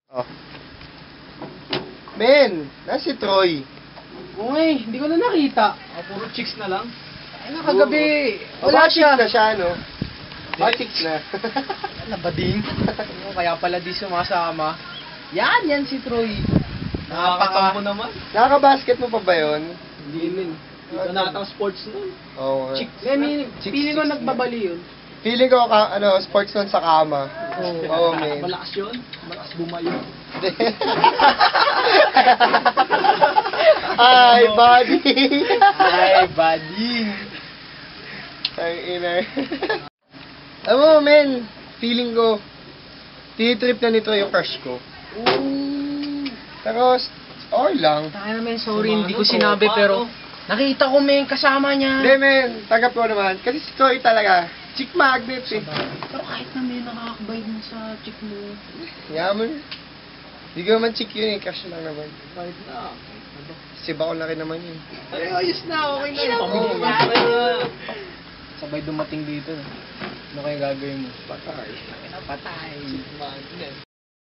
Oh. Men, nasi Troy. Uy, hindi ko na nakita. Puro chicks na lang. Ay, nakagabi. Wala Wala siya. na siya, no? Basics na. Labading. Kaya pala di sumasama. Yan si Troy. Nakakatampo naman. Nakaka-basket mo pa ba yun? Hindi min. Ito na atang sports nun. Oo. nga. Chicks. Feeling ko nagbabali yun. Feeling ko, sports nun sa kama. Oo, men. Malakas yun. Malakas bumayo. Ay, buddy! Ay, buddy. Ang ina. Alam mo, men, feeling ko, tinitrip na nito yung crush ko. Pero, okay lang. Taka naman, sorry, hindi ko sinabi pero nakita ko men kasama niya. Hindi, men, tanggap ko naman. Kasi si Troy talaga, chick magnet eh. Pero kahit na may nakakabay mo sa chick mo. Yaman. Hindi ko naman chick yun eh, crush lang naman. Kahit na. Kasi bako laki naman yun. Ay, ayos na. Okay na. Oo, Pamigyan na. Sabay dumating dito. Ano kaya gagawin mo? Patay. Napatay. Magnet.